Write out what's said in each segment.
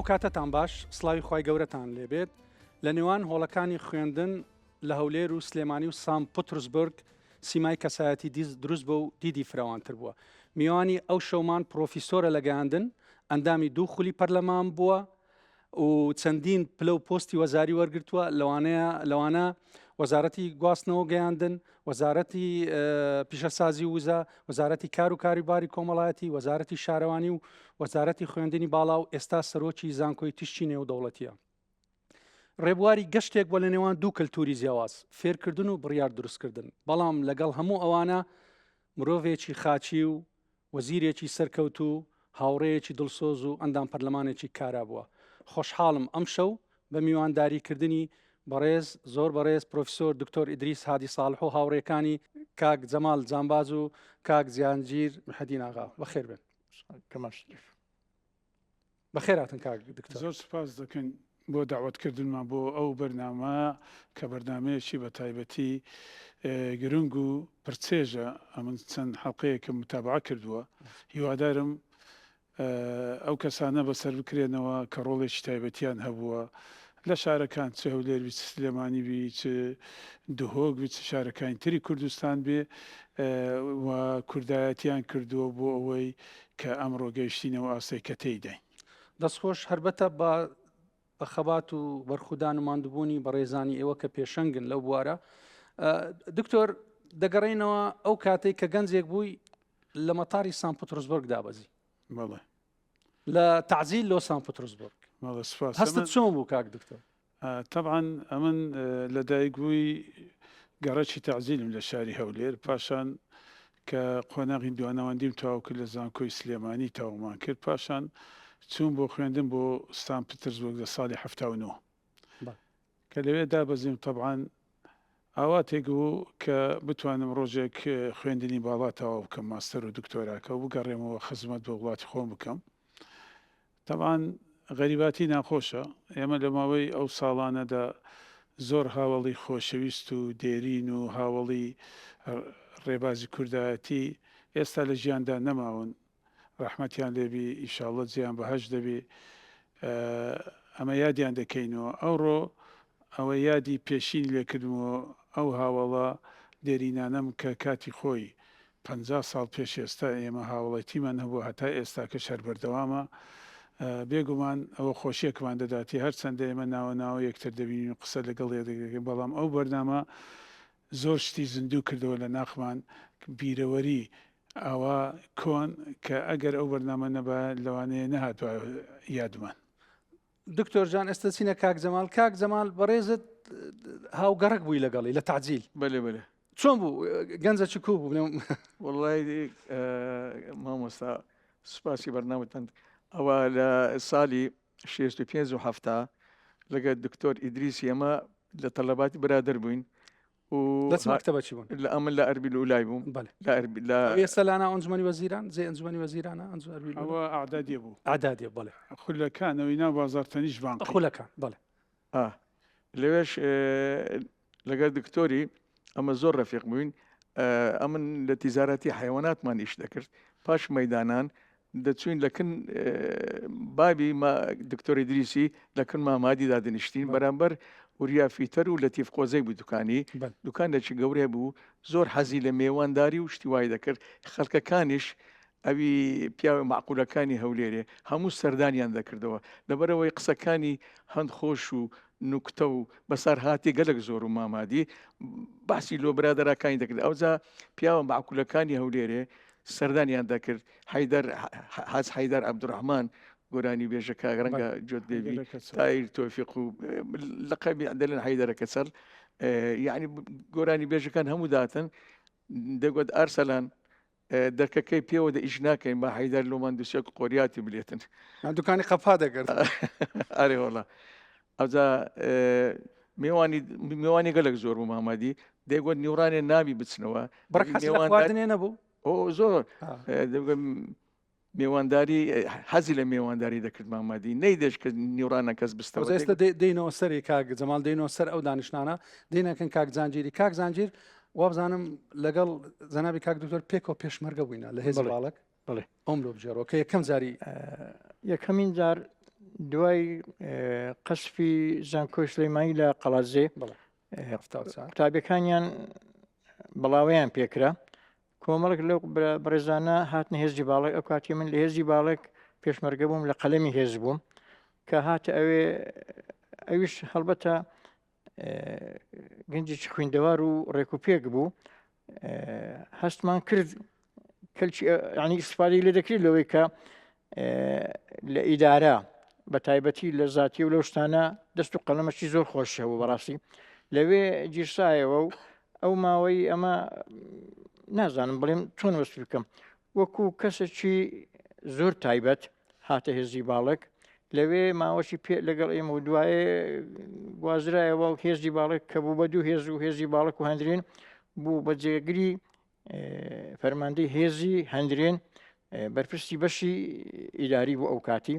کاتتان باش سڵاوی خی گەورەتان لێبێت لە نێوان هۆڵەکانی خوێندن لە هەولێر و سلێمانی و سام پترسبرگ سیمای کەسایەتی دروست بە و دیدی فراوانتر بووە. میوانی ئەو شەومان پرۆفیسۆرە لە گەیاندن ئەندامی دوو خولی پەرلەمان بووە و چەندین پلە و پۆستی وەزاری وەرگرتووە لەوانە وەزارەتی گواستنەوە گەیاندن، وەزارەتی پیشەسازی وزە، وەزارەتی کار و کاروباری کۆمەڵایەتی، وەزارەتی شارەوانی و وەزارەتی خوێندنی باڵا و ئێستا سەرۆکی زانکۆی تیشتی نێودەوڵەتیە. ڕێبواری گەشتێک بۆ لە نێوان دوو کەلتوری جیاواز فێرکردن و بڕیار دروستکردن، بەڵام لەگەڵ هەموو ئەوانە مرۆڤێکی خاچی و وەزیرێکی سەرکەوت و هاوڕێیەکی دڵسۆز و ئەندام پەرلەمانێکی کارا بووە. خۆشحاڵم ئەم شەو بە میوانداریکردنی بەڕێز زۆر بەڕێز پرۆفیسۆر دکتۆر ئیدریس هادی ساڵح و هاوڕێکانی کاک جەمال جانباز و کاک زیانگیر محەدین ئاغا بەخێر بێن. بەخێر هاتن کاک دکتۆر. زۆر سپاس دەکەین بۆ داوەتکردنمان بۆ ئەو بەرنامە کە بەرنمەیەکی بە تایبەتی گرنگ و پرچێژە. ئەمن چەند حەڵقەیە کە متابعە کردووە، هیوادارم ئەو کەسانە بەسەر بکرێنەوە کە ڕۆڵێکی تایبەتیان هەبووە لە شارەکان، چ هەولێر بی، چ سلێمانی بی، چ دهۆک بی، چ شارەکانی تری کوردستان بێ و کوردایەتیان کردووە بۆ ئەوەی کە ئەمڕۆ گەیشتینەوە ئاسایی کە تێیداین. دەستخۆش هەربەتە بە خەبات و بەرخودان و ماندووبوونی بە ڕێزانی ئێوە کە پێشەنگن لەو بوارە. دکتۆر دەگەڕێنەوە ئەو کاتێک کە گەنجێک بووی لە مەتاری سام پترسبرگ دابەزی. بەڵێ لە تعزیل لۆ سام پترسبرگ. هەستت چۆن بوو کاک دکتۆر؟ طبعا ئەمن لەدایک بووی گەڕەکی تعزیلم لە شاری هەولێر، پاشان کە قۆناغی دوانەوەندیم تەواو کرد لە زانکۆی سلێمانی تەواومان کرد، پاشان چوون بۆ خوێندن بۆ سام پترسبرگ لە ساڵی 79 کە لەوێ دابەزیم. طبعا ئاواتێک بوو کە بتوانم ڕۆژێک خوێندنی باڵا تەواو بکەم، ماستەر و دکتۆراکە و بگەڕێمەوە خزمەت بۆ وڵاتی خۆم بکەم. طبعا غەریباتی ناخۆشە، ئێمە لە ماوەی ئەو ساڵانەدا زۆر هاوڵی خۆشەویست و دێرین و هاوڵی ڕێبازی کوردایەتی ئێستا لە ژیاندا نەماون، ڕەحمەتیان لێبی، ئیشاڵڵە جیان بەهەش دەبێ. ئەمە یادیان دەکەینەوە. ئەوڕۆ ئەوە یادی پێشین لێکردمەوە ئەو هاوڵە دێرینانەم کە کاتی خۆی 50 ساڵ پێش ئێستا ئێمە هاوڵەتیمان هەبوو هەتا ئێستا کە شەر بەردەوامە. بێگومان ئەوە خۆشیەکمان دەداتی هەرچەندە ئێمە ناوە یەکتر دەبینین و قسە لەگەڵ دەکەین، بەڵام ئەو بەرنامە زۆر شتی زیندوو کردەوە لە ناخمان، بیرەوەری ئەوە کۆن کە ئەگەر ئەو بەرنامە نەبا لەوانەیە نەهاتوە یادمان. دکتۆر جان ئێستا چینە کاک جەمال. کاک جەمال بەڕێزت هاوگەڕک بووی لەگەڵی لە تعجیل. بەێ بەێ چۆن بوو گەنجە کو بوو؟ وڵی مامۆستا سوپاسی بەرنامەتەن. ئەوە لە ساڵی 65 لەگە دکتۆر ئیدریسی ئەمە لە تەلەباتی برادر بووین و لە مەکتەبەچی بوون. لە ئەمن لە ئەربیل ئولای بووم. ئێستا لانا ئەنجومەنی وەزیران زێ ئەنجومەنی وەزیرانە ئەوە ئاعدادیە بوو. ئاعدادیە بەڵێ خولەکانەوەی ناو بازاڕتەنیش بان خولەکان بەڵێ. لەوێش لەگەر دکتۆری ئەمە زۆر ڕەفیق بووین. ئەمن لە تیزارەتی حیواناتمان ئیش دەکرد. پاش مەدانان دەچوین لەکن بابی دکتۆری دریسی لەکن مامادی دادنیشتین بەرامبەر وریا فیتەر و لە تیف قۆزەی بوو دوکانی دوکانێکی گەورەیە بوو، زۆر حەزی لە میێوانداری و شتی وای دەکرد. خەڵکەکانیش ئەوی پیاوە معقولەکانی هەولێرێ هەموو سەردانیان دەکردەوە لەبەرەوەی قسەکانی هەند خۆش و نوکتە و بەسەر هاتی گەلک زۆر و مامادی باسی لۆ برادەرەکانی دەکرد. ئەوجا پیاوە معقولەکانی هەولێرێ سەردانیان دەکرد. حەز حەیدەر عەبدوڕەحمان گۆرانی بێژەکە ڕەنگە جۆت بێبی تایر تۆفیق و لەقەبی عەدەلەن حەیدەرەکە سەر یعنی گۆرانی بێژەکان هەموو داتن. دەگوت ئارسەلان دەرکەکەی پێوە دە ئیش ناکەین بە حەیدەر لۆمان دووسێک قۆریاتی بلێتن دوکانی قەپا دەکرد. ئارێ وەڵا ئەوجا میێوانی گەلک زۆر بوو مامادی دەیگوت نیوڕانێ نابی بچنەوە بەڕکەسیواردنێ نەبوو. زۆر میێوانداری حەزی لە میێوانداری دەکرد مامادی نەیدەش کە نیوڕانە کەس بستەوە. ئێستا دێنەوە سەری کاک جەمال دێنەوە سەر ئەو دانیشتانە دێنەکەن کاک زانجیری. کاک زانجیر وابزانم لەگەڵ زەنابی کاک دکتۆر پێکەوە پێشمەرگە بووینە لە هێز باڵک ئەم لۆ بژێڕەوە کە یەکەم جاری یەکەمین جار دوای قەسفی زانکۆی سلەیمانی لە قەڵەزێ قوتابیەکانیان بەڵاوەیان پێکرا کۆمەڵک لەو بەڕێزانە هاتنە هێزی باڵک ئەو کاتی من لە هێزی باڵک پێشمەرگە بووم لە قەلەمی هێز بووم کە هاتە ئەویش هەڵبەتە گەنجێکی خوێندەوار و ڕێکوپێک بوو هەستمان کرد ینی ئیسپادەی لێ دەکرێت لەوەی کە لە ئیدارە بە تایبەتی لە زاتی و لەو شتانە دەست و قەڵەمەشی زۆر خۆشەوە بەڕاستی لەوێ گیرسایەوە و ئەو ماوەی ئەمە نازانم بڵێم چۆن وەست بکەم وەکو کەسێکی زۆر تایبەت هاتە هێزی باڵک لەوێ ماوەشی پێ لەگەڵ ئێمە و دوایێ گوازرایەوە هێزی باڵک کە بوو بە دوو هێز و هێزی باڵک و هەندرێن بوو بە جێگری فەرماندەی هێزی هەندرێن بەرپرسی بەشی ئیداری بوو ئەو کاتی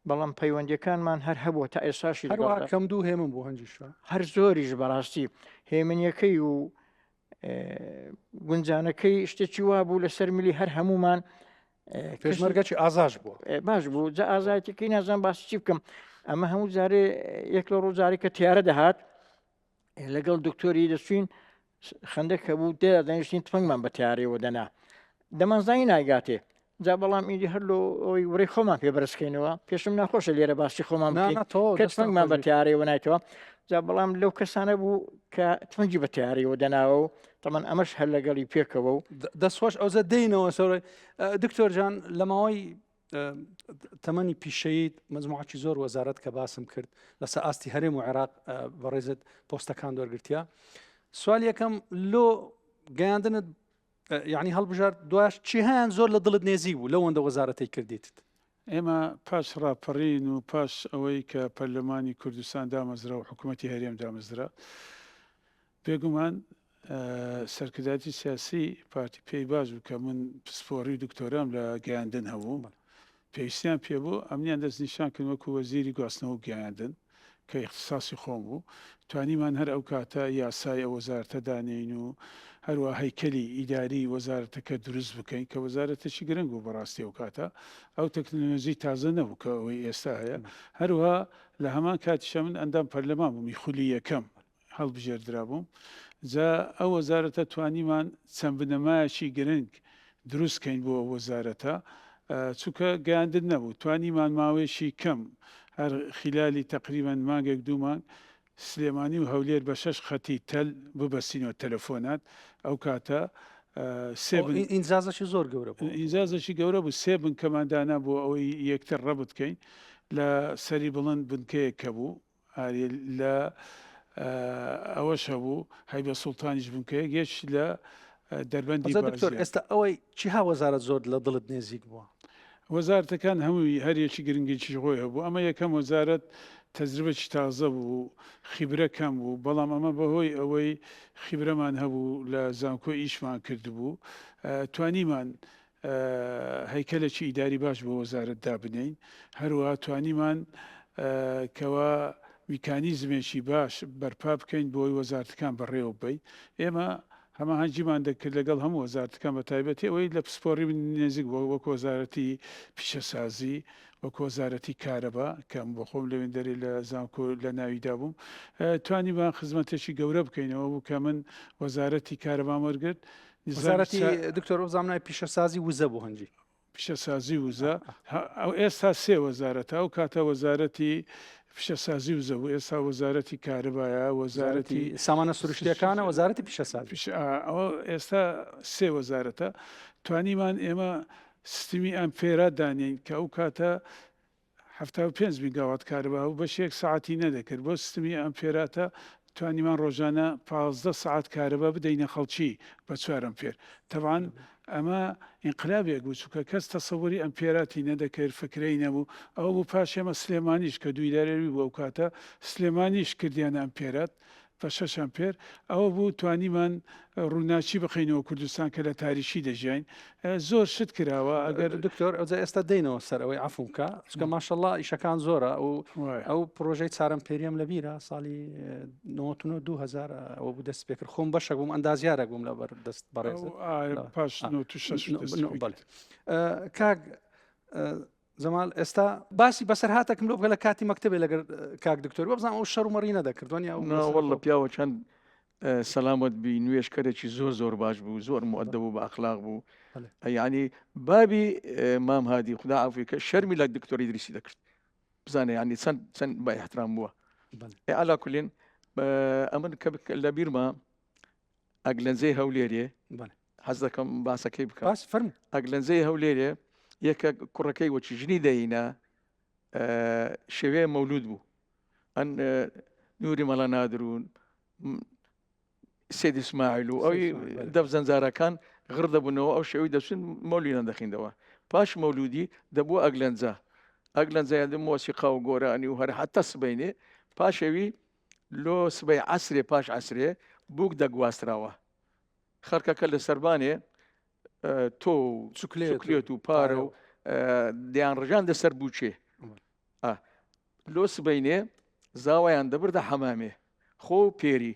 بەڵام پەیوەندیەکانمان هەر هەبووە تا ئێساشی کەم دوو هێمن بوو هەنجیشە هەر زۆریش بەڕاستی هێمنیەکەی و گونجانەکەی شتێکی وا بوو لەسەر ملی هەر هەمومان پێشمەرگەی ئازاش بوو باش بوو جا ئازایەتەکەی نازان باسی چی بکەم ئەمە هەموو جارێ یەک لە ڕووجاری کە تیارە دەهات لەگەڵ دکتۆری دەچوین خەندەک هەبوو دێدا دەنیشتین تفەنگمان بە تیارەوە دەنا دەمانزانی ناگاتێ جا بەڵام ئیدی هەر ئەوی وڕێی خۆمان پێ بەرزکەینەوە پێشم ناخۆشە لێرە باسی خۆمان کە تفەنگمان بە تیارەوە نایتەوە جا بەڵام لەو کەسانە بوو کە تفەنگی بە تیارەوە دەناوە و تەمان ئەمەش هەر لەگەڵی پێکەوە و دەستخۆش ئەوزە دەینەوە سەوڕێ دکتۆر جان لە ماوەی تەمەنی پیشەیت مەجموعەکی زۆر وەزارەت کە باسم کرد لەسەر ئاستی هەرێم و عێراق بەڕێزت پۆستەکان دۆرگرتیا سوال یەکەم لۆ گەیاندنت یعنی هەڵبژار دوایش چی هەیان زۆر لە دڵت نێزی بوو لەوەندە وەزارەتەی کردیت ئێمە پاش ڕاپەڕین و پاش ئەوەی کە پەرلەمانی کوردستان دامەزرا و حکوومەتی هەرێم دامەزرا بێگومان سەرکرداتی سیاسی پارتی پێی باش بوو کە من پسپۆڕی دکتۆرام لە گەیاندن هەبوو پێویستیان پێبوو ئەمنیان دەست نیشان کرد وەکو وەزیری گواستنەوە و گەیاندن کە اختصاصی خۆم بوو توانیمان هەر ئەو کاتە یاسای ئەو وەزارەتە دانین و هەروە هەیکەلی ئیداری وەزارەتەکە دروست بکەین کە وەزارەتێکی گرنگ و بەڕاستی ئەو کاتە ئەو تەکنۆلۆژی تازە نەبوو کە ئەوەی ئێستا هەیە هەروە لە هەمان کاتیشە من ئەندام پەرلەمان بوومی خولی یەکەم هەڵبژێردرا بووم جا ئەو وەزارەتە توانیمان چەند بنەمایەکی گرنگ دروستکەین بۆ وەزارەتە چونکە گەیاندن نەبوو توانیمان ماوەیەکی کەم هەر خلالی تقریبان مانگێک دوو مانگ سلێمانی و هەولێر بە 6 خەتی تەل ببەستینەوە تەلەفۆنات ئەو کاتە ئینجازەشی زۆر گەورە بوو ئینجازەشی گەورە بوو سێ بن کەماندانا بۆ ئەوەی یەکتر ڕەبتکەین لە سەری بڵند بنکەیەک کە بوو لە ئەوەش هەبوو هەیبە سوڵتانیش بنکەیە گەشت لە دەربەندی دکتۆر ئێستا ئەوەی چی ها وەزارەت زۆر لە دڵت نێزیک بووە وەزارەتەکان هەمووی هەریەکی گرنگێکی خۆی هەبوو ئەمە یەکەم وەزارەت تەجربەی تازە بوو خیبرە کەم بوو بەڵام ئەمە بەهۆی ئەوەی خیبرەمان هەبوو لە زانکۆ ئیشمان کردبوو توانیمان هەیکەلێکی ئیداری باش بۆ وەزارەت دابنین هەروە توانیمان کەوا میکانیزمێکی باش بەرپا بکەین بۆی وەزارەتەکان بەڕێوە بین ئێمە هەمە هەنجیمان دەکرد لەگەڵ هەموو وەزارەتەکان بە تایبەتی ئەوەی لە پسپۆڕی نێزیک بۆ وەکو وەزارەتی پیشەسازی وەکو وەزارەتی کارەبا کەم بۆ خۆم لەوێندەری لە زانکۆ لە ناویدا بووم توانیمان خزمەتێکی گەورە بکەینەوە بوو کە من وەزارەتی کارەبام وەرگرت وەزارەتی دکتۆر زانای پیشەسازی وزە بوو هەنجی پیشەسازی وزە ئەو ئێستا سێ وەزارەتە ئەو کاتە وەزارەتی پیشەسازی وزە بوو ئێستا وەزارەتی کارەبایە وەزارەتی سامانە سروشتیەکانە وەزارەتی پیشەسازی ئەوە ئێستا سێ وەزارەتە توانیمان ئێمە سیستمی ئەمپێرە دانین کە ئەو کاتە 75 میگاوات کارەبا و بەشێک سعاتی نەدەکرد بۆ سیستمی ئەمپێراتە توانیمان ڕۆژانە 15 سعات کارەبا بدەینە خەڵکی بە 4 ئەمپێر تەوان ئەمە ئینقلابێک بوو چونکە کەس تەسەووری ئەمپێراتی نەدەکرد فکرەی نەبوو ئەوە بوو پاشێمە سلێمانیش کە دویدارێوی بوو ئەو کاتە سلێمانیش کردیانە ئەمپێرات بە 6 ئەمپێر ئەوە بوو توانیمان ڕووناچی بخینەوە کوردستان کە لە تاریشی دەژین زۆر شت کراوە ئەگەر دکتۆر ئەوجا ئێستا دەینەوە سەر ئەوەی عفومکە چکە ماشەڵڵا ئیشەکان زۆرە ئەو پرۆژەی چارەم پێریەم لە بیرە ساڵی 2000 ئەوە بوو دەست پێکرد خۆم بەشە بووم ئەندازیارێک بووم لە دەست بەڕێز پاش 96 کاک زەمال ئێستا باسی بەسەرهاتێکم لۆ بکە لە کاتی مەکتەبێ لەگەر کاک دکتۆری بزانام ئەو شەڕ و مەڕی نەدەکردوانیا وەڵڵە پیاوە چەند سەلامت بی نوێشکەرێکی زۆر باش بوو زۆر مؤدب بوو بە ئەخلاق بوو یعنی بابی مام هادی خدا عافی کە شەرمی لە دکتۆری ئیدریسی دەکرد بزانێ ینی چەند با احترام بووە علا کولین ئەمن کە لە بیرما ئەگلەنزەی هەولێرێ حەز دەکەم باسەکەی بکە فەرموو ئەگلەنزەی هەولێرێ یەکە کوڕەکەی وەچی ژنی دەینە شێوەیە مەولود بوو ئەن نووری مەڵە نادرون سێد ئیسماعیل و ئەوی دەف زەنجارەکان غڕ دەبوونەوە ئەو شێوەی دەچون مەولینە دەخیندەوە پاش مەولودی دەبوو ئەگلەنجە دە مۆسیقا و گۆرانی و هەر حتا سبەینێ پاشەوی لۆ سبەی عەسرێ پاش عەسرێ بووک دەگواستراوە خەرکەکە لە سەربانێ تۆ و چوکلێت و پارە و دیان ڕژان دەسەر بووچێ لۆ سبەینێ زاوایان دەبردە حەمامێ خۆ پێری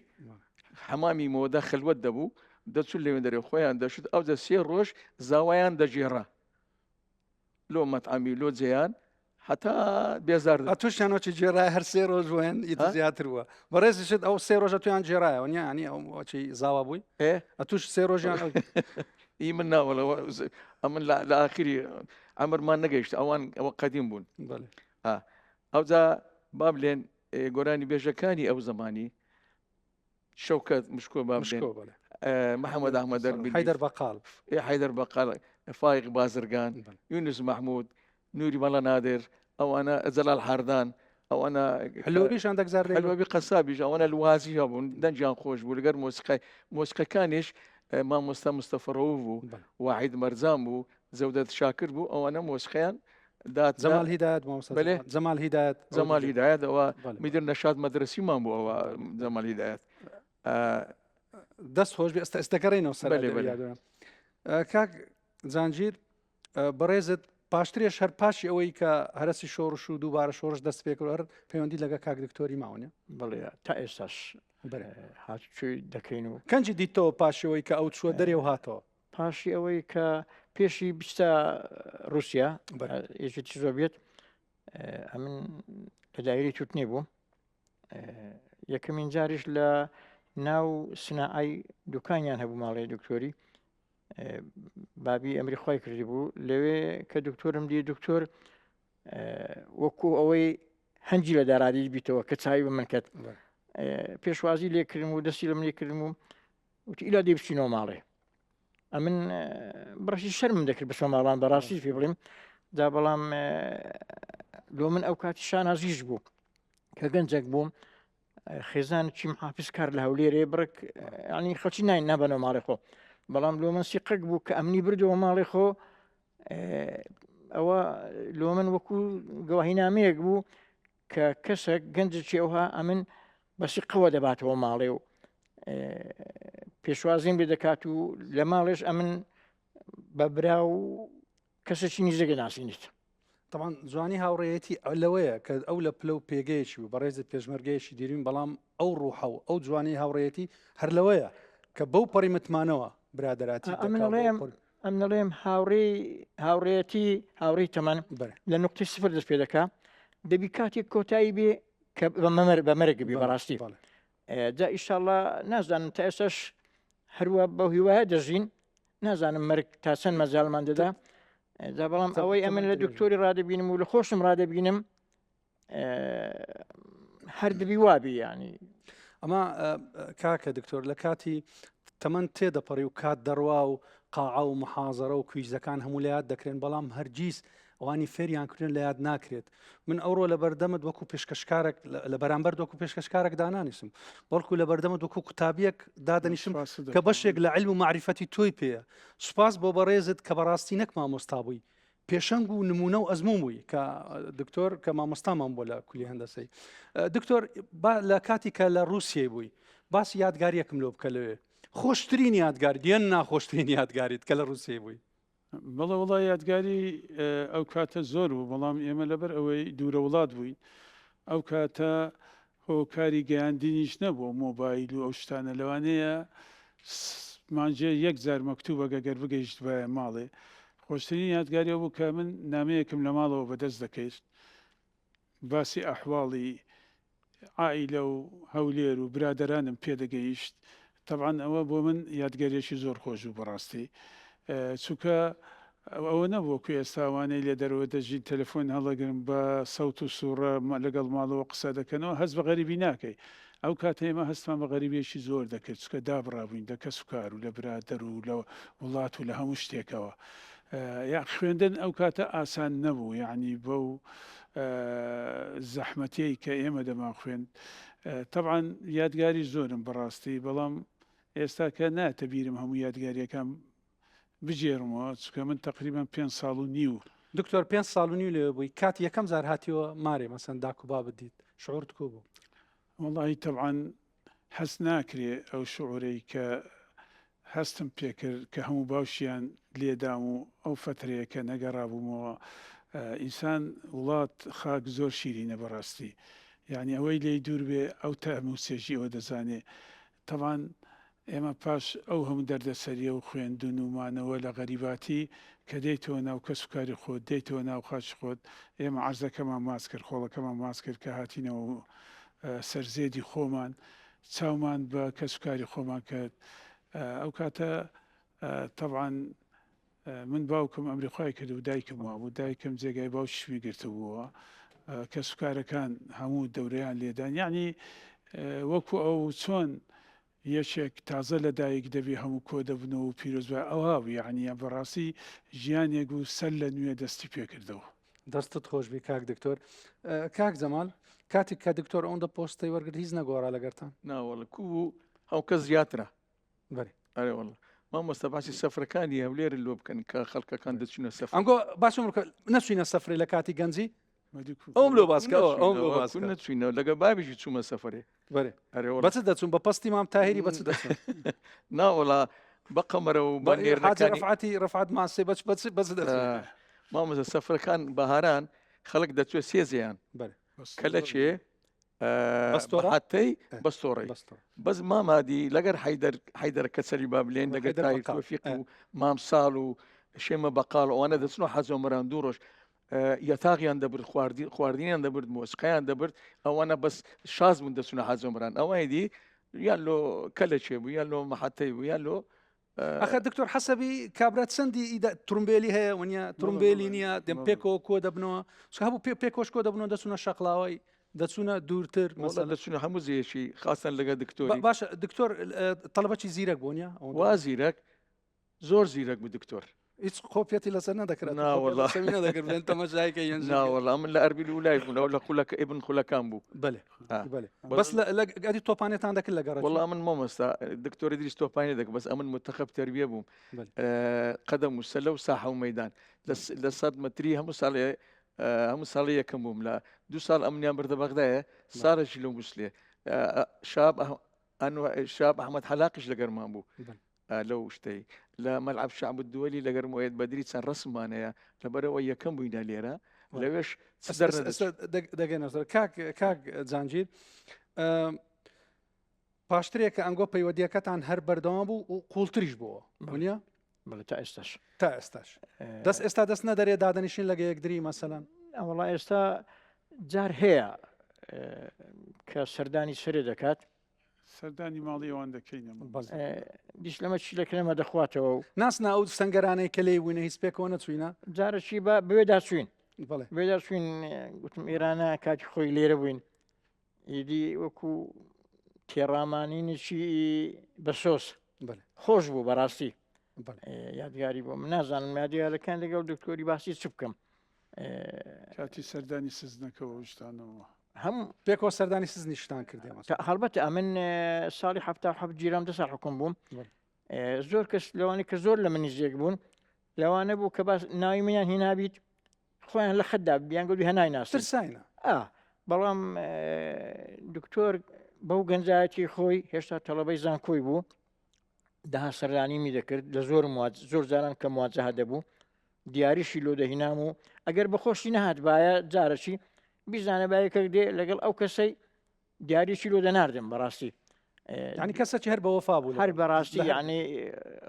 حەمامی مۆدە خلوەت دەبوو دەچون لێوێ دەرێ خۆیان دەشت ئەو دە 3 ڕۆژ زاوایان دەژێڕە لۆ مەتعامی لۆ جێیان حتا بێزار تووشیانۆکی جێڕای هەر 3 ڕۆژ وێن ئیتر زیاتر وە بەڕێزیشت ئەو 3 ڕۆژە تویان جێڕایەوە نیانی ئەوچی زاوا بووی ئەتوش 3 ڕۆژیان ئی من ناوەڵەوە ئەمن لە ئاخری ئەمرمان نەگەیشت ئەوان ئەوە قەدیم بوون ئەوجا با بڵێن گۆرانی بێژەکانی ئەو زمانی شەوکەت مشکۆ با بڵێن محەممەد ئەحمەد حەیدەر بەقاڵ فایق بازرگان یونس محمود نوری مەڵە نادر ئەوانە جەلال حاردان ئەوانە هەلۆبیشان دەگزار هەلوەبی قەسابیش ئەوانە لوازی هەبوون دەنجیان خۆش بوو لەگەر مۆسیقەکانیش مامۆستا مستەفەڕەوە بوو واحید مەرزان بوو زەودەت شاکر بوو ئەوانە مۆسیقەیان زەمال هیدایەت زەمال هیدایەت ئەوە میدر نەشاد مەدرسیمان بوو ئەوە زەمال هیدایەت دەست خۆش ئێستەکەڕێنەوە سەر کاک جانگیر بەڕێزت پاشترێش هەر پاشی ئەوەی کە هەرسی شۆڕش و دووبارە شۆڕش دەست پێکرد هەر پەیوەندی لەگە کاک دکتۆری ماوەنێ بڵێ تا ئێستاش هاتووی دەکەین و کەنجی دیتەوە پاشەوەی کە ئەو چووە دەرێ و هاتەوە پاشی ئەوەی کە پێشی بیستە رووسیا یەکێتی زۆڤێت ئەمن لە دایری تووتنێ بوو یەکەمین جاریش لە ناو سناعی دوکانیان هەبوو ماڵی دکتۆری بابی ئەمری خۆی کردی بوو لەوێ کە دکتۆرم دی دکتۆر وەکو ئەوەی هەنجی لە دارادی بیتەوە کە چاوی بە من کرد پێشوازی لێکردم و دەستی لەم لێکردم و وتی ئیلا دێ بچینەوە ماڵێ ئەمن بڕشی شەرمم دەکرد بچمە ماڵان بەڕاستی پێ بڵێم دا بەڵام لۆ من ئەو کاتی شانازیش بوو کە گەنجێک بووم خێزان چی محافظ کار لە هەولێرێ بڕک ینی خەڵکی ناین نابەنەوە ماڵی خۆ بەڵام لۆ من سیقەک بوو کە ئەمنی بردەوە ماڵی خۆ ئەوە لۆ من وەکو گەواهینامەیەک بوو کە کەسێک گەنجێکی ئەوها ئەمن بەسی قەوە دەباتەوە ماڵێ و پێشوازیم لێ دەکات و لە ماڵێش ئەمن بە برا و کەسێکی نیزەگە ناسینیت طبعا جوانی هاوڕێیەتی لەوەیە کە ئەو لە پلە و پێگەیەکی و بەڕێزت پێشمەرگەیەکی دیرین بەڵام ئەو ڕوحە و ئەو جوانی هاوڕێیەتی هەر لەوەیە کە بەو پەڕی متمانەوە برادراتی ئەم نەڵێم هاوڕێتی هاوڕێی تەمان لە نقطەی سفر دەست پێ دەکا دەبی کاتێک کۆتایی بێ کە بە مەرگە بێ بەڕاستی جا ئیشاءڵڵا نازانم تا ئێستاش هەروە بەو هیوایە دەژین نازانم مەرگ تا چەند مەجاڵمان دەدا جا بەڵام ئەوەی ئەمن لە دکتۆری ڕادەبینم و لە خۆشم ڕادەبینم هەر دەبی وابی ینی ئەمە کاکە دکتۆر لە کاتی تەمەند تێدەپەڕی و کات دەڕوا و قاعە و محازەرە و کویزەکان هەموو لە یاد دەکرێن بەڵام هەرگیز ئەوانی فێریانکردن لە یاد ناکرێت من ئەوڕۆ لە بەردەمت وەکو پێشکەشکارێک لە بەرامبەر وەکو پێشکەشکارێک دانانیسم بەڵکو لە بەردەمت وەکو قوتابیەک دادەنیشم کە بەشێک لە علم و معریفەتی تۆی پێیە سوپاس بۆ بەڕێزت کە بەڕاستی نەک مامۆستا بووی پێشەنگ و نمونە و ئەزموو بووی کە دکتۆر کە مامۆستامان بۆ لە کولی هەندەسەی دکتۆر لە کاتی کە لە رووسیای بووی باسی یادگاریەکم لۆ بکە لەوێ خۆشترین یادگار دیێن ناخۆشترین یادگاریت کە لە رووسیای بووی بەڵێ وڵای یادگاری ئەو کاتە زۆر بوو بەڵام ئێمە لەبەر ئەوەی دوورە وڵات بووین ئەو کاتە هۆکاری گەیاندنیش نەبوو مۆبایل و ئەو شتانە لەوانەیە مانجێ یەک جار مەکتوبە گەگەر بگەیشت بە ماڵێ خۆ خۆشترین یادگاریەوە بوو کە من نامەیەکم لە ماڵەوە بەدەست دەکەیت باسی ئەحواڵی عائیلە و هەولێر و برادەرانم پێدەگەیشت طبعاً ئەوە بۆ من یادگاریەکی زۆر خۆش و بەڕاستی چونکە ئەوە نەبووە کو ئێستاوانەی لێ دەرەوە دەژین تەلەفۆن هەڵەگرم بە سەوت و سوورە لەگەڵ ماڵەوە قسە دەکەنەوە هەست بە غەریبی ناکەی ئەو کاتە ئێمە هەستمان بە غەریبێکی زۆر دەکرد چکە دابڕابووین لە کەس و کار و لە برادەر و لە وڵات و لە هەموو شتێکەوە یا خوێندن ئەو کاتە ئاسان نەبوو یعنی بەو زەحمەتەی کە ئێمە دەمان خوێن طبعاً یادگاری زۆرم بەڕاستی بەڵام ئێستا کە ناتە بیرم هەموو یادگاریەکان بجێڕمەوە چکە من تقریبا 5 ساڵ و نیو دکتۆر 5 ساڵ و نیو لێ بووی کات یەکەم زار هاتیەوە مارێ مەسەن داک و با بدیت شعورت کو بوو والله طبعاً حەس ناکرێ ئەو شعورەی کە هەستم پێکرد کە هەموو باشیان لێدام و ئەو فترەیە کە نەگەڕابوومەوە ئینسان وڵات خاک زۆر شیرینە بەڕاستی یعنی ئەوەی لێی دوور بێ ئەو تەموسێژی ئەوە دەزانێ طبعاً ئێمە پاش ئەو هەموو دەردەسەریە و خوێندون ومانەوە لە غەریباتی کە دەیتەوە ناو کەسوکاری خۆت دەیتەوە ناو خاچ خۆت ئێمە عەرزەکەمان ماچ کرد خۆڵەکەمان ماچ کرد کە هاتینەوە سەرزێدی خۆمان چاومان بە کەسوکاری خۆمان کرد ئەو کاتە طبعاً من باوکم ئەمریقای کرد و دایکم وا بوو دایکم جێگای باوشمی گرتبووە کەسوکارەکان هەموو دەورەیان لێدان یعنی وەکو ئەو چۆن یەکێک تازە لە دایک دەبێ هەموو کۆ دەبنەوە و پیرۆزبە ئەوها یعنی بەڕاستی ژیانێک و سەر لە نوێ دەستی پێکردەوە دەستت خۆش بی کاک دکتۆر کاک جەمال کاتێک کە دکتۆر ئەوەندە پۆستەی وەرگرت هیچ نەگۆڕا لەگەرتان ناوەڵە کو ئەو کەس زیاترە بەێ ئەرێوەڵە مامۆستا باسی سەفرەکانی هەولێر لۆ بکەن کە خەڵکەکان دەچونە سەفر ئەمگۆ باشم نەچوینە سەفرەی لە کاتی گەنجی ئەوم لۆ باسکەوە ئەوم لۆ باس نەچوینەوە لەگە بابیشی چوومە سەفرێ بەێ ئەرێوەڵە بەچ دەچون بە پستی مام تاهری بەچ دەچون ناوەڵا بە قەمەرە و بە نێرەکانی ڕفعاتی ڕفعات ماسی بەچ دەچون مامۆستا سەفرەکان بەهاران خەڵک دەچوێت سێزیان بەێ کە لە چێ حتەی بەستۆڕی بەس مامادی لەگەر حیدەر کەسەری بابلێن لەگەر تای تۆفیق و مام ساڵ و شێمە بەقاڵ ئەوانە دەچنەوە حەزۆمەران دوو ڕۆژ یەتاغیان دەبرد خواردنیان دەبرد مۆسقیان دەبرد ئەوانە بەس شاز بوون دەچونە حەزۆمەران ئەوەی دی یان لۆ کە لە چێ بوو یان لۆ مەحەتەی بوو یان لۆ ئەخە دکتۆر حەسەبی کابرات چەندی ترومبێلی هەیە وەنیە ترومبێلی نییە دەم پێکەوە کۆ دەبنەوە هەبوو پێکۆش کۆ دەبنەوە دەچونە شەقلاوی دەچونە دوورتر مەسەلا دەچونە هەموو زیێشی خاستن لەگە دکتۆری باشە دکتۆر تەڵەبەکی زیرەک بوو نیە وا زیرەک زۆر زیرەک بوو دکتۆر هیچ خۆپێتی لەسەر نەدەکرێت نەدەکرد تەمەژایکە ناوەڵام من لە ئەربیل ولای بوون ئەو لە خولەکە ئبن خولەکان بوو بەێ بەس گەری تۆپانێتان دەکرد لە گەڕ وەڵام من مامۆستا دکتۆری دریست تۆپانی دەک بەس ئەمن متەخەب تەربیە بووم قەدەم و سەلە و ساحە و مەیدان لە 100 مەتری هەموو ساڵی یەکەم بووم لە 2 ساڵ ئەمنیان بردە بەغدایە سارەشی لەو گوسلێ شاب ئەحمەد حەلاقیش لەگەرمان بوو لەو شتەی لە مەلعب شعب الدوەلی لەگەر مۆیەت بەدری چەند ڕسممانەیە لەبەرەوە یەکەم بووینە لێرە لەوێش دەگەنە کاک جانگیر پاشترێکە ئەنگۆ پەیوەدیەکەتان هەر بەردەوام بوو و قوڵتریش بووە بوونیە تا ئێستاش تا ئێستاش ئێستا دەست نەدەرێت دادەنیشین لەگە یەکدری مەسەلەن وڵا ئێستا جار هەیە کە سەردانی سەرێ دەکات سەردانی ماڵی ئەوان دەکەینەوە دیش لەمە چی لەکرێمە دەخواتەوە و ناسنا ئەو سەنگەرانەی کە لێ بووینە هیچ پێکەوە نەچوینە جارەشی بێدا چوین بێدا چوین گوتم ئێرانە کاتی خۆی لێرە بووین ئیدی وەکو تێڕامانینیشی بەسۆس خۆش بوو بەڕاستی یادگاری بۆ من نازانم یادیارەکان لەگەڵ دکتۆری باسی چ بکەم کاتی سەردانی سزنەکەەوە شتانەوە هەموو پێکەوە سەردانی سز نیشتان کردێمە هەڵبەتە ئەمن ساڵی ه جیرام 2 ساڵ حکوم بووم زۆر کەس لەوانی کە زۆر لە منی زێک بوون لەوانە بوو کە باس ناوی منیان هینابیت خۆیان لە خەتدا بیان گوتی هەنای ناسرساینە بەڵام دکتۆر بەو گەنجایەتی خۆی هێشتا تەڵەبەی زانکۆی بوو داها سەردانیمی دەکرد لە زۆر جاران کە مواجهە دەبوو دیاریشی لۆ دەهینام و ئەگەر بەخۆشی نەهات باە جارەچی بیزانە باەکە دێ لەگەڵ ئەو کەسەی دیاریشی لۆ دەناردم بەڕاستی ینی کەسێکی هەر بەوەفا بوو هەر بەڕاستی یعنی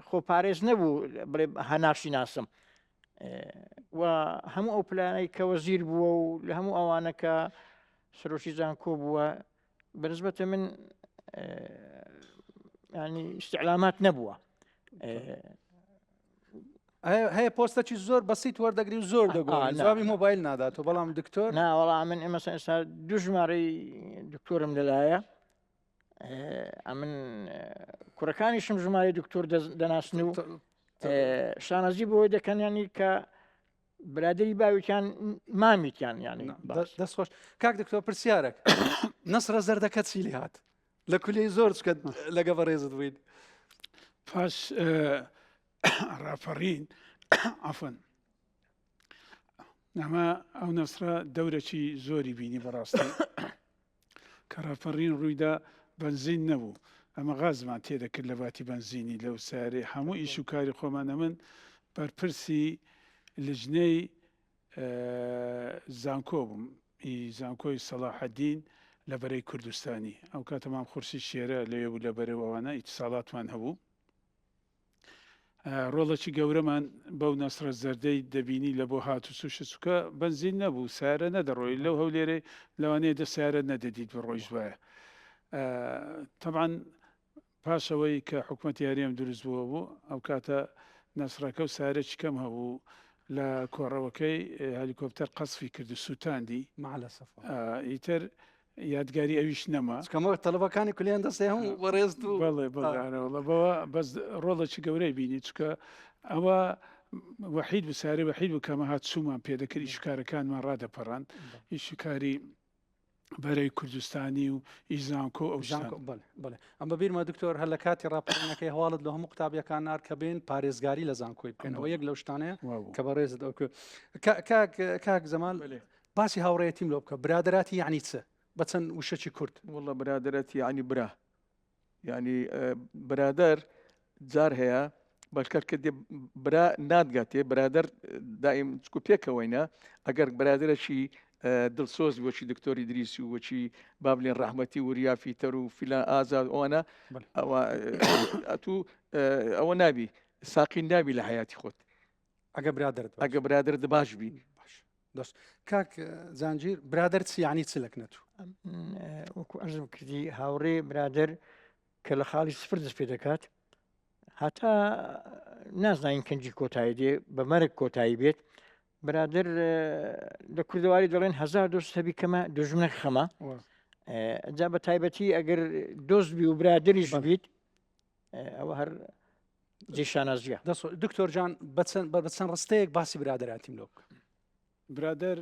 خۆ پارێز نەبوو بڵێ هەناشی ناسم و هەموو ئەو پلانەی کە وەزیر بووە و لە هەموو ئەوانە کە سەرۆکی زانکۆ بووە بەنسبەتە من ینی استعلامات نەبووە. هەیە پۆستەی زۆر بەسیت وەردەگری و زۆر دەگۆڕی جوابی مۆبایل نادات و بەڵام دکتۆر ناوەڵام من ئێمە ئێستا دوو ژمارەی دکتۆرم لەلایە ئەمن کوڕەکانیشم ژمارەی دکتۆر دەناسن و شانەزی بۆی دەکەن ینی کە برادری باویان مامیتیان ینی دەست خۆش کاک دکتۆر پرسیارێک نەسرە زەردەکەت چی لێ هات لە کولەی زۆر چکە لەگە بەڕێزت بوویت پاش ڕاپەڕین ئەفن ئەمە ئەو نەسرە دەورەی زۆری بینی بەڕاستی کە ڕاپەڕین ڕوویدا بنزین نەبوو ئەمە غازمان تێدەکرد لە باتی بنزینی لەو سارێ هەموو ئیش و کاری خۆمانە من بەرپرسی لژنەی زانکۆ بووم زانکۆی سەلاحەدین لە بەرەی کوردستانی ئەو کاتەمان خورسی شێرە لەوێ بوو لە بەرەوەوانە ئیتساڵاتمان هەبوو ڕۆڵەکی گەورەمان بەو نەسرە زەردەی دەبینی لە بۆ هات و سوشە چووکە بنزین نەبوو سارە نەدەڕۆی لەو هەولێرە لەوانەیە دە سارە نەدەدیت بە ڕۆیش وایە طبعاً پاشەوەی کە حکوومەت یاریەم دروست بووە بوو ئەو کاتە نەسرەکە و سارێکی کەم هەبوو لە کۆڕەوەکەی هەلیکۆپتەر قەسفی کرد و سووتاندی مەعلەسەف ئیتر یادگاری ئەویش نەما کەمە تەلەبەکانی کولیان دەستی هەموو بەڕێزت و بەڵێ بەڵێەوە بەوە بەس ڕۆڵەکی گەورەی بینی چکە ئەوە وحید بسارێ وحید و کەمە هات سومان پێدەکرد ئیشکارەکانمان ڕادەپەڕان ئیشکاری بەرەی کوردستانی و ئیزانکۆ ئەو بڵێ ئەم بەبیرمە دکتۆر هەر لە کاتی ڕاپەڕینەکەی هەواڵت لە هەموو قوتابیەکان نار کە بێن پارێزگاری لە زانکۆی بکەنەوە یەک لەو شتانەیە کە بەڕێزت ئەو کاک زەمان باسی هاوڕێیەتیم لۆ بکە برادراتی یعنی چ بە چەند وشەی کورد وڵە برادرەتی ینی برا ینی برادەر جار هەیە بەشکەر کە برا نادگاتێ برادەر دائیم چکو پێکەوەینە ئەگەر برادرەشی دڵسۆز وەچی دکتۆری دریسی و وەچی بابلێن ڕەحمەتی وریافی تەر و فیلان ئازاد ئەوانە ئەوە نابی ساقی نابی لە حیاتی خۆت ئەگە برادر باش بی دەست کاک زانجیر برادر چی یعنی چ لەکنەت وەکو ئەرزم کردی هاوڕێ برادر کە لە خاڵی سفر دەست پێ دەکات هەتا نازانین کەنجی کۆتایی دێ بە مەرگ کۆتایی بێت برادر لە کوردەواری دەڵێن 1200 هەبی کەمە دژمنە خەمە جا بە تایبەتی ئەگەر دۆستبی و برادریش بیت ئەوە هەر جێشانازیە دکتۆر جان بەچەند ڕستەیەک باسی برادراتیم لۆ بکە برادر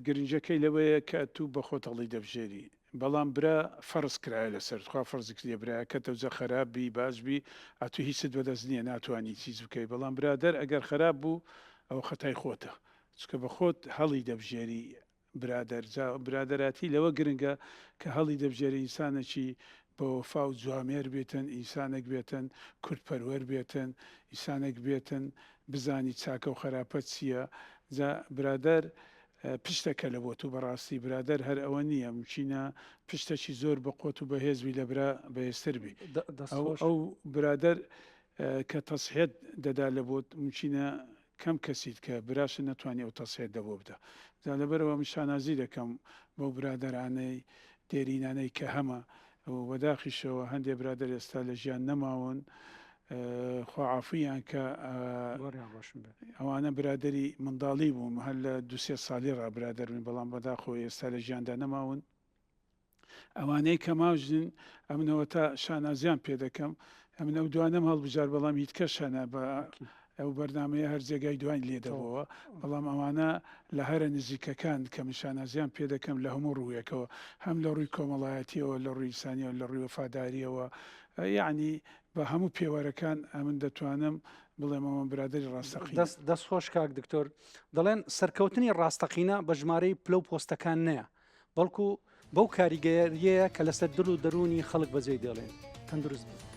گرنجەکەی لەوەیە کە تو بە خۆتەڵی دەبژێری بەڵام برا فەرز کرایە لەسەر خوا فەرزکردێ برایە کە تەوزە خراپبی باشبی ئەتو هیچت بەدەست نییە ناتوانانی چیز بکەی بەڵام برادر ئەگەر خراپ بوو ئەو خەتای خۆتە چکە بە خۆت هەڵی دەبژێری برادەراتی لەوە گرنگە کە هەڵی دەبژێری ئینسانێکی بە وەفا و جوامێر بێتن ئینسانێک بێتن کورتپەروەر بێتن ئینسانێک بێتن بزانی چاکە و خراپەت چییە برادر پشتەکە لە بۆ تو بەڕاستی برادر هەر ئەوە نییە مچینە پشتێکی زۆر بە قۆت و بەهێزوی لە برا بەهێستر بی ئەو برادر کە تەسحێت دەدا لە بۆ مچینە کەم کەسیت کە براشە نەتوانانی ئەو تەسحێت دەبۆ بدە لەبەرەوە شانازی دەکەم بۆ برادرانەی دێرینانەی کە هەمە وەداخیشەوە هەندێک برادر ئێستا لە ژیان نەماون خواعافیان کە ئەوانە برادری منداڵی بووم هەر لە دوسێ ساڵی ڕابرادەرن بەڵام بەداخۆ ئێستا لە ژیاندا نەماون ئەوانەی کە ماژن ئەمنەوە تا شانازیان پێ دەکەم ئەمن ئەو دوانم هەڵبژار بەڵام هیچ کەشانە بە ئەو بەرنمەیە هەر جێگای دوای لێدەبەوە بەڵام ئەوانە لە هەرە نزیکەکان کە شانازیان پێ دەکەم لە هەموو ڕوویەکەوە هەم لە ڕووی کۆمەڵایەتیەوە لە ڕووی ئینسانیەوە لە ڕووی وەفاداریەوە یعنی بە هەموو پێوەرەکان ئەمن دەتوانم بڵێمەوە برادری ڕاستەقی دەست خۆش کاک دکتۆر دەڵێن سەرکەوتنی ڕاستەقینە بە ژمارەی پلە و پۆستەکان نییە بەڵکو بەو کاریگەریەیە کە لەسەر دڵ و دەرونی خەڵک بەجێ دێڵێن تەندروست